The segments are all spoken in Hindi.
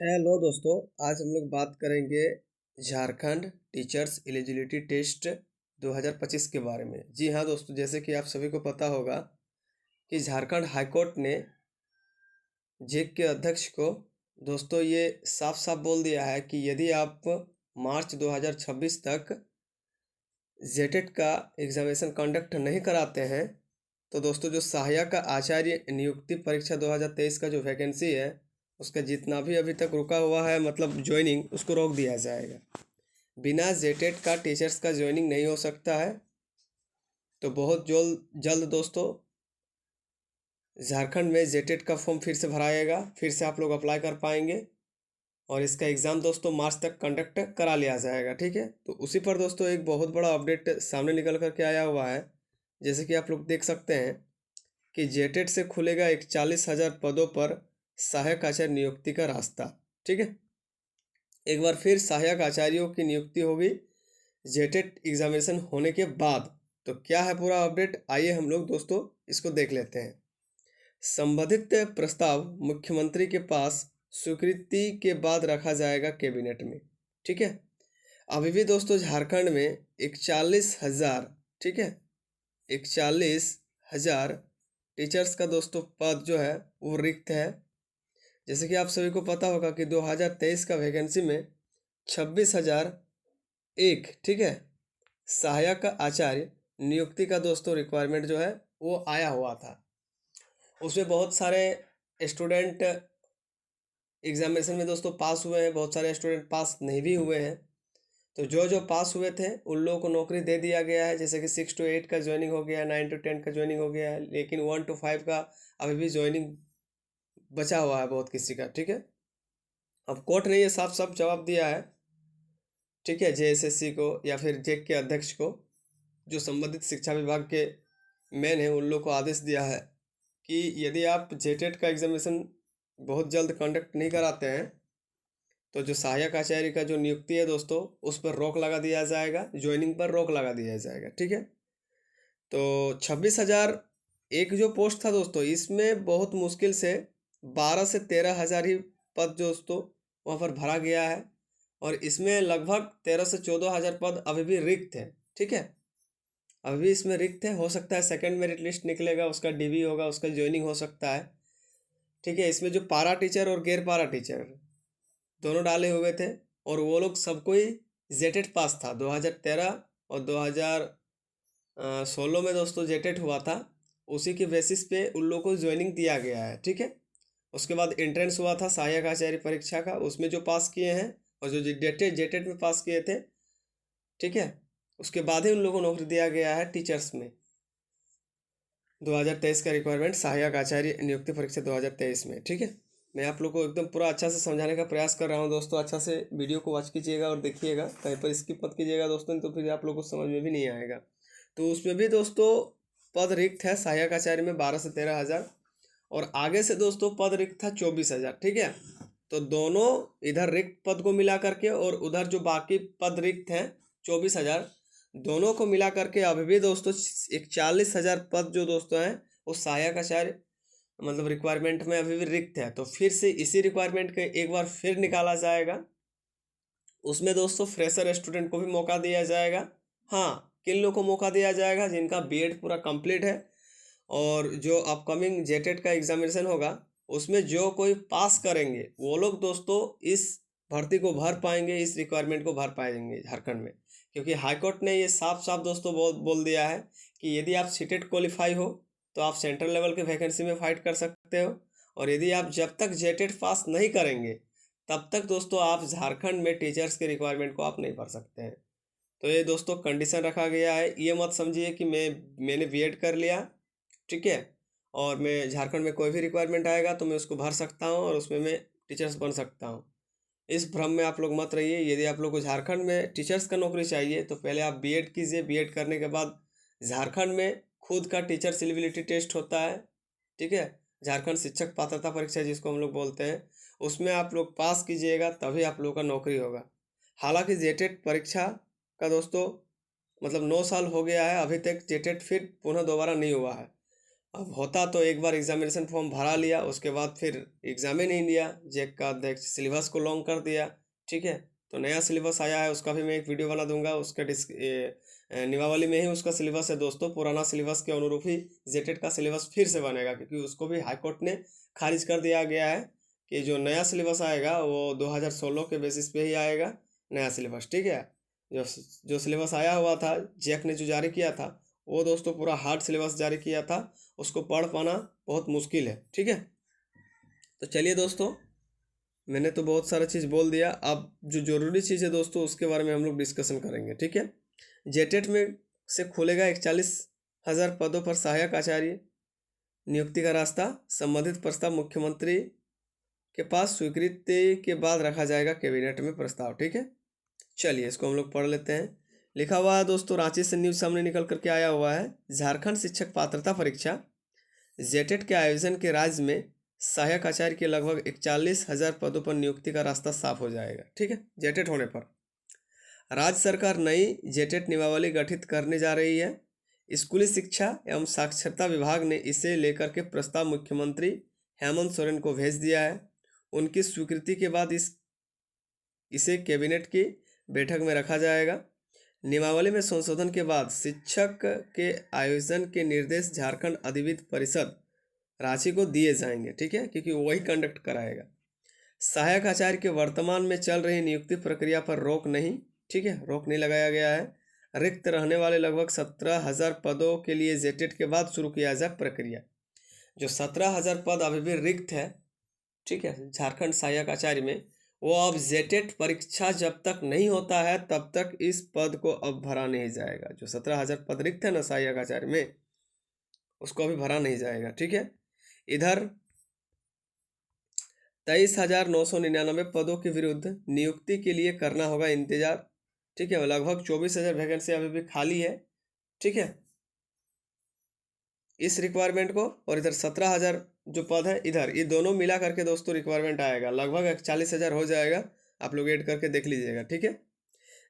हेलो दोस्तों, आज हम लोग बात करेंगे झारखंड टीचर्स एलिजिबिलिटी टेस्ट 2025 के बारे में। जी हाँ दोस्तों, जैसे कि आप सभी को पता होगा कि झारखंड हाई कोर्ट ने जेक के अध्यक्ष को दोस्तों ये साफ साफ बोल दिया है कि यदि आप मार्च 2026 तक जेटेट का एग्जामिनेशन कंडक्ट नहीं कराते हैं तो दोस्तों जो सहायक आचार्य नियुक्ति परीक्षा 2023 का जो वैकेंसी है उसका जितना भी अभी तक रुका हुआ है मतलब ज्वाइनिंग उसको रोक दिया जाएगा। बिना जेटेट का टीचर्स का ज्वाइनिंग नहीं हो सकता है। तो बहुत जल्द जल्द दोस्तों झारखंड में जेटेट का फॉर्म फिर से भराएगा, फिर से आप लोग अप्लाई कर पाएंगे और इसका एग्ज़ाम दोस्तों मार्च तक कंडक्ट करा लिया जाएगा। ठीक है, तो उसी पर दोस्तों एक बहुत बड़ा अपडेट सामने निकल कर के आया हुआ है। जैसे कि आप लोग देख सकते हैं कि जेटेट से खुलेगा 41,000 पदों पर सहायक आचार्य नियुक्ति का रास्ता। ठीक है, एक बार फिर सहायक आचार्यों की नियुक्ति होगी जेटेट एग्जामिनेशन होने के बाद। तो क्या है पूरा अपडेट, आइए हम लोग दोस्तों इसको देख लेते हैं। संबंधित प्रस्ताव मुख्यमंत्री के पास स्वीकृति के बाद रखा जाएगा कैबिनेट में। ठीक है, अभी भी दोस्तों झारखंड में 41,000, ठीक है, 41,000 टीचर्स का दोस्तों पद जो है वो रिक्त है। जैसे कि आप सभी को पता होगा कि 2023 का वैकेंसी में 26,001, ठीक है, सहायक आचार्य नियुक्ति का दोस्तों रिक्वायरमेंट जो है वो आया हुआ था। उसमें बहुत सारे स्टूडेंट एग्जामिनेशन में दोस्तों पास हुए हैं, बहुत सारे स्टूडेंट पास नहीं भी हुए हैं। तो जो पास हुए थे उन लोगों को नौकरी दे दिया गया है। जैसे कि 6 to 8 का ज्वाइनिंग हो गया है, 9 to 10 का ज्वाइनिंग हो गया है, लेकिन 1 to 5 का अभी भी ज्वाइनिंग बचा हुआ है बहुत किसी का। ठीक है, अब कोर्ट ने ये साफ साफ जवाब दिया है, ठीक है, जेएसएससी को या फिर जेक के अध्यक्ष को, जो संबंधित शिक्षा विभाग के मेन है, उन लोग को आदेश दिया है कि यदि आप जेटेट का एग्जामिनेशन बहुत जल्द कंडक्ट नहीं कराते हैं तो जो सहायक आचार्य का जो नियुक्ति है दोस्तों उस पर रोक लगा दिया जाएगा, ज्वाइनिंग पर रोक लगा दिया जाएगा। ठीक है, तो 26,001 जो पोस्ट था दोस्तों, इसमें बहुत मुश्किल से 12 से 13 हज़ार ही पद दोस्तों वहाँ पर भरा गया है और इसमें लगभग 13 से 14 हज़ार पद अभी भी रिक्त है। ठीक है, अभी भी इसमें रिक्त है, हो सकता है सेकंड मेरिट लिस्ट निकलेगा, उसका डीवी होगा, उसका ज्वाइनिंग हो सकता है। ठीक है, इसमें जो पारा टीचर और गैर पारा टीचर दोनों डाले हुए थे और वो लोग सबको ही जेटेट पास था। 2013 और 2016 में दोस्तों जेटेट हुआ था, उसी के बेसिस पे उन लोगों को ज्वाइनिंग दिया गया है। ठीक है, उसके बाद एंट्रेंस हुआ था सहायक आचार्य परीक्षा का, उसमें जो पास किए हैं और जो जेटेट जेटेट में पास किए थे, ठीक है, उसके बाद ही उन लोगों को नौकरी दिया गया है टीचर्स में। 2023 का रिक्वायरमेंट सहायक आचार्य नियुक्ति परीक्षा 2023 में। ठीक है, मैं आप लोग को एकदम पूरा अच्छा से समझाने का प्रयास कर रहा हूँ दोस्तों। अच्छा से वीडियो को वॉच कीजिएगा और देखिएगा, कहीं पर स्किप मत कीजिएगा दोस्तों, तो फिर आप लोग को समझ में भी नहीं आएगा। तो उसमें भी दोस्तों पद रिक्त है सहायक आचार्य में 12 से 13 हज़ार और आगे से दोस्तों पद रिक्त था 24,000। ठीक है, तो दोनों इधर रिक्त पद को मिला करके और उधर जो बाकी पद रिक्त हैं 24,000, दोनों को मिला करके अभी भी दोस्तों 41,000 पद जो दोस्तों हैं वो सहायक आचार्य मतलब रिक्वायरमेंट में अभी भी रिक्त है। तो फिर से इसी रिक्वायरमेंट के एक बार फिर निकाला जाएगा। उसमें दोस्तों फ्रेशर स्टूडेंट को भी मौका दिया जाएगा। हाँ, किन लोगों को मौका दिया जाएगा? जिनका बीएड पूरा कंप्लीट है और जो अपकमिंग जेटेट का एग्जामिनेशन होगा उसमें जो कोई पास करेंगे वो लोग दोस्तों इस भर्ती को भर पाएंगे, इस रिक्वायरमेंट को भर पाएंगे झारखंड में। क्योंकि हाईकोर्ट ने ये साफ साफ दोस्तों बोल दिया है कि यदि आप सीटेट क्वालिफाई हो तो आप सेंट्रल लेवल के वैकेंसी में फाइट कर सकते हो और यदि आप जब तक जेटेट पास नहीं करेंगे तब तक दोस्तों आप झारखंड में टीचर्स के रिक्वायरमेंट को आप नहीं भर सकते हैं। तो ये दोस्तों कंडीशन रखा गया है। ये मत समझिए कि मैंने बीएड कर लिया, ठीक है, और मैं झारखंड में कोई भी रिक्वायरमेंट आएगा तो मैं उसको भर सकता हूँ और उसमें मैं टीचर्स बन सकता हूँ। इस भ्रम में आप लोग मत रहिए। यदि आप लोग को झारखंड में टीचर्स का नौकरी चाहिए तो पहले आप बीएड कीजिए, बीएड करने के बाद झारखंड में खुद का टीचर एलिजिबिलिटी टेस्ट होता है। ठीक है, झारखंड शिक्षक पात्रता परीक्षा जिसको हम लोग बोलते हैं, उसमें आप लोग पास कीजिएगा तभी आप लोग का नौकरी होगा। हालांकि जेटेट परीक्षा का दोस्तों मतलब 9 साल हो गया है, अभी तक जेटेट फिर पुनः दोबारा नहीं हुआ है। अब होता तो एक बार एग्जामिनेशन फॉर्म भरा लिया, उसके बाद फिर एग्जाम ही नहीं लिया, जैक का अध्यक्ष सिलेबस को लॉन्ग कर दिया। ठीक है, तो नया सिलेबस आया है, उसका भी मैं एक वीडियो बना दूंगा। उसका नियमावली में ही उसका सिलेबस है दोस्तों, पुराना सिलेबस के अनुरूप ही जेटेट का सिलेबस फिर से बनेगा, क्योंकि उसको भी हाईकोर्ट ने खारिज कर दिया गया है कि जो नया सिलेबस आएगा वो 2016 के बेसिस पे ही आएगा नया सिलेबस। ठीक है, जो जो सिलेबस आया हुआ था, जैक ने जो जारी किया था, वो दोस्तों पूरा हार्ड सिलेबस जारी किया था, उसको पढ़ पाना बहुत मुश्किल है। ठीक है, तो चलिए दोस्तों, मैंने तो बहुत सारा चीज़ बोल दिया। अब जो ज़रूरी चीज़ है दोस्तों, उसके बारे में हम लोग डिस्कशन करेंगे। ठीक है, जेटेट में से खुलेगा 41,000 पदों पर सहायक आचार्य नियुक्ति का रास्ता। संबंधित प्रस्ताव मुख्यमंत्री के पास स्वीकृति के बाद रखा जाएगा कैबिनेट में प्रस्ताव। ठीक है, चलिए इसको हम लोग पढ़ लेते हैं। लिखा हुआ है दोस्तों, रांची से न्यूज़ सामने निकल करके आया हुआ है। झारखंड शिक्षक पात्रता परीक्षा जेटेट के आयोजन के राज्य में सहायक आचार्य के लगभग 41,000 पदों पर नियुक्ति का रास्ता साफ हो जाएगा। ठीक है, जेटेट होने पर राज्य सरकार नई जेटेट नियमावली गठित करने जा रही है। स्कूली शिक्षा एवं साक्षरता विभाग ने इसे लेकर के प्रस्ताव मुख्यमंत्री हेमंत सोरेन को भेज दिया है। उनकी स्वीकृति के बाद इसे कैबिनेट की बैठक में रखा जाएगा। नियमावली में संशोधन के बाद शिक्षक के आयोजन के निर्देश झारखंड अधिविद्य परिषद रांची को दिए जाएंगे। ठीक है, क्योंकि वही कंडक्ट कराएगा। सहायक आचार्य के वर्तमान में चल रही नियुक्ति प्रक्रिया पर रोक नहीं, ठीक है, रोक नहीं लगाया गया है। रिक्त रहने वाले लगभग 17,000 पदों के लिए जेटेट के बाद शुरू किया जाए प्रक्रिया। जो 17,000 पद अभी भी रिक्त है, ठीक है, झारखंड सहायक आचार्य में, वो अब जेटेट परीक्षा जब तक नहीं होता है तब तक इस पद को अब भरा नहीं जाएगा। जो 17,000 पद रिक्त है ना सहायक आचार्य में, उसको अभी भरा नहीं जाएगा। ठीक है, इधर 23,999 पदों के विरुद्ध नियुक्ति के लिए करना होगा इंतजार। ठीक है, लगभग 24,000 वैकेंसी अभी भी खाली है। ठीक है, इस रिक्वायरमेंट को, और इधर 17,000 जो पद है इधर, ये दोनों मिला करके दोस्तों रिक्वायरमेंट आएगा, लगभग 41,000 हो जाएगा। आप लोग ऐड करके देख लीजिएगा। ठीक है,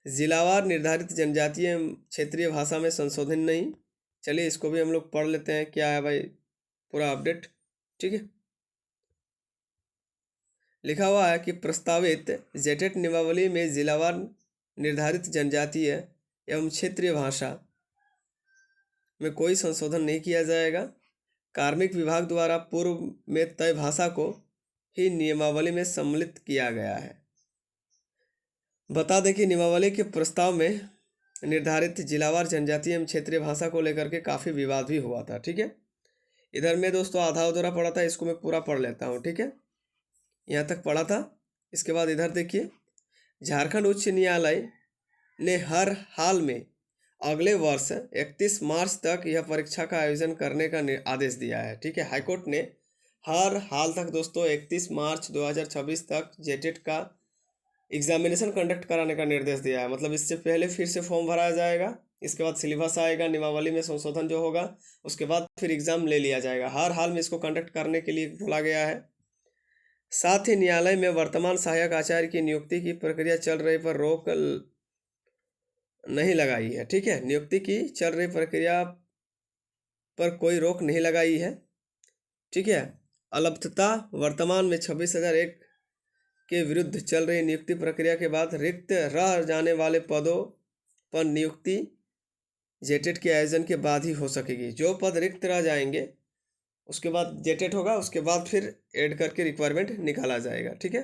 जिलावार निर्धारित जनजातीय क्षेत्रीय भाषा में संशोधन नहीं। चलिए इसको भी हम लोग पढ़ लेते हैं, क्या है भाई पूरा अपडेट। ठीक है, लिखा हुआ है कि प्रस्तावित जेटेट नियमावली में जिलावार निर्धारित जनजातीय एवं क्षेत्रीय भाषा में कोई संशोधन नहीं किया जाएगा। कार्मिक विभाग द्वारा पूर्व में तय भाषा को ही नियमावली में सम्मिलित किया गया है। बता दें कि नियमावली के प्रस्ताव में निर्धारित जिलावार जनजातीय एवं क्षेत्रीय भाषा को लेकर के काफ़ी विवाद भी हुआ था। ठीक है, इधर में दोस्तों आधा अधूरा पढ़ा था, इसको मैं पूरा पढ़ लेता हूँ। ठीक है, यहाँ तक पढ़ा था। इसके बाद इधर देखिए, झारखंड उच्च न्यायालय ने हर हाल में अगले वर्ष 31 मार्च तक यह परीक्षा का आयोजन करने का आदेश दिया है। ठीक है, हाईकोर्ट ने हर हाल तक दोस्तों 31 मार्च 2026 तक जेटेट का एग्जामिनेशन कंडक्ट कराने का निर्देश दिया है। मतलब इससे पहले फिर से फॉर्म भराया जाएगा, इसके बाद सिलेबस आएगा, नियमावली में संशोधन जो होगा, उसके बाद फिर एग्जाम ले लिया जाएगा। हर हाल में इसको कंडक्ट करने के लिए बोला गया है। साथ ही न्यायालय में वर्तमान सहायक आचार्य की नियुक्ति की प्रक्रिया चल रही पर रोक नहीं लगाई है। ठीक है, नियुक्ति की चल रही प्रक्रिया पर कोई रोक नहीं लगाई है। ठीक है, अलब्धता वर्तमान में 26,001 के विरुद्ध चल रही नियुक्ति प्रक्रिया के बाद रिक्त रह जाने वाले पदों पर नियुक्ति जेटेट के आयोजन के बाद ही हो सकेगी। जो पद रिक्त रह जाएंगे उसके बाद जेटेट होगा, उसके बाद फिर ऐड करके रिक्वायरमेंट निकाला जाएगा। ठीक है,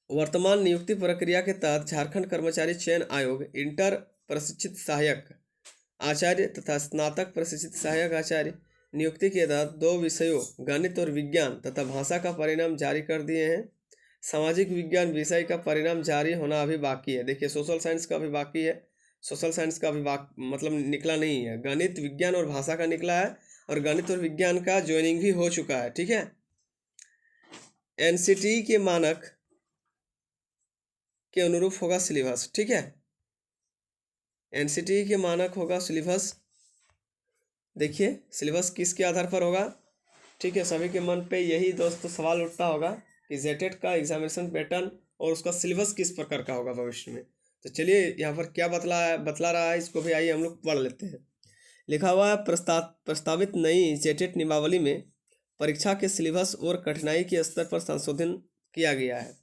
वर्तमान नियुक्ति प्रक्रिया के तहत झारखंड कर्मचारी चयन आयोग इंटर प्रशिक्षित सहायक आचार्य तथा स्नातक प्रशिक्षित सहायक आचार्य नियुक्ति के तहत 2 विषयों गणित और विज्ञान तथा भाषा का परिणाम जारी कर दिए हैं। सामाजिक विज्ञान विषय का परिणाम जारी होना अभी बाकी है। देखिए, सोशल साइंस का भी बाकी है, सोशल साइंस का भी मतलब निकला नहीं है। गणित विज्ञान और भाषा का निकला है, और गणित और विज्ञान का ज्वाइनिंग भी हो चुका है। ठीक है, एनसीटी के मानक के अनुरूप होगा सिलेबस। ठीक है, एनसीटी के मानक होगा सिलेबस। देखिए सिलेबस किसके आधार पर होगा। ठीक है, सभी के मन पे यही दोस्तों सवाल उठता होगा कि जेटेट का एग्जामिनेशन पैटर्न और उसका सिलेबस किस प्रकार का होगा भविष्य में। तो चलिए यहाँ पर क्या बतला रहा है, इसको भी आइए हम लोग पढ़ लेते हैं। लिखा हुआ है प्रस्तावित नई जेटेट नियमावली में परीक्षा के सिलेबस और कठिनाई के स्तर पर संशोधन किया गया है।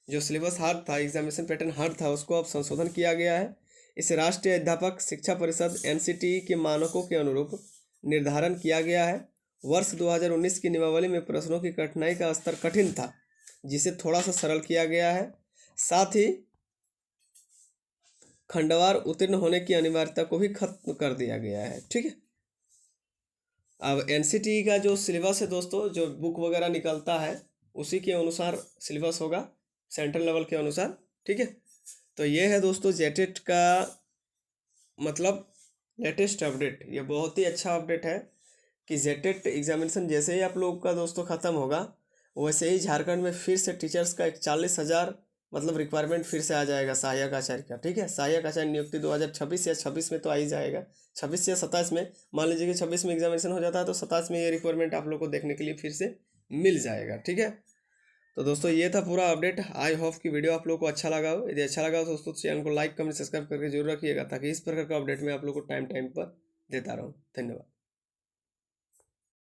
जो सिलेबस हार्ड था, एग्जामिनेशन पैटर्न हार्ड था, उसको अब संशोधन किया गया है। इसे राष्ट्रीय अध्यापक शिक्षा परिषद एनसीटीई के मानकों के अनुरूप निर्धारण किया गया है। वर्ष 2019 की नियमावली में प्रश्नों की कठिनाई का स्तर कठिन था, जिसे थोड़ा सा सरल किया गया है। साथ ही खंडवार उत्तीर्ण होने की अनिवार्यता को भी खत्म कर दिया गया है। ठीक है, अब एनसीटीई का जो सिलेबस है दोस्तों, जो बुक वगैरह निकलता है उसी के अनुसार सिलेबस होगा, सेंट्रल लेवल के अनुसार। ठीक है, तो ये है दोस्तों जेटेट का मतलब लेटेस्ट अपडेट। ये बहुत ही अच्छा अपडेट है कि जेटेट एग्जामिनेशन जैसे ही आप लोग का दोस्तों ख़त्म होगा, वैसे ही झारखंड में फिर से टीचर्स का 41,000 मतलब रिक्वायरमेंट फिर से आ जाएगा सहायक आचार्य का। ठीक है, सहायक आचार्य नियुक्ति 2026 या 26 में तो आ ही जाएगा, 26 या 27 में। मान लीजिए कि 26 में एग्जामिनेशन हो जाता है तो 27 में ये रिक्वायरमेंट आप लोग को देखने के लिए फिर से मिल जाएगा। ठीक है, तो दोस्तों ये था पूरा अपडेट। आई होप कि वीडियो आप लोग को अच्छा लगा हो। यदि अच्छा लगा हो तो दोस्तों चैनल को लाइक कमेंट सब्सक्राइब करके जरूर रखिएगा, ताकि इस प्रकार का अपडेट मैं आप लोग को टाइम टाइम पर देता रहूँ। धन्यवाद।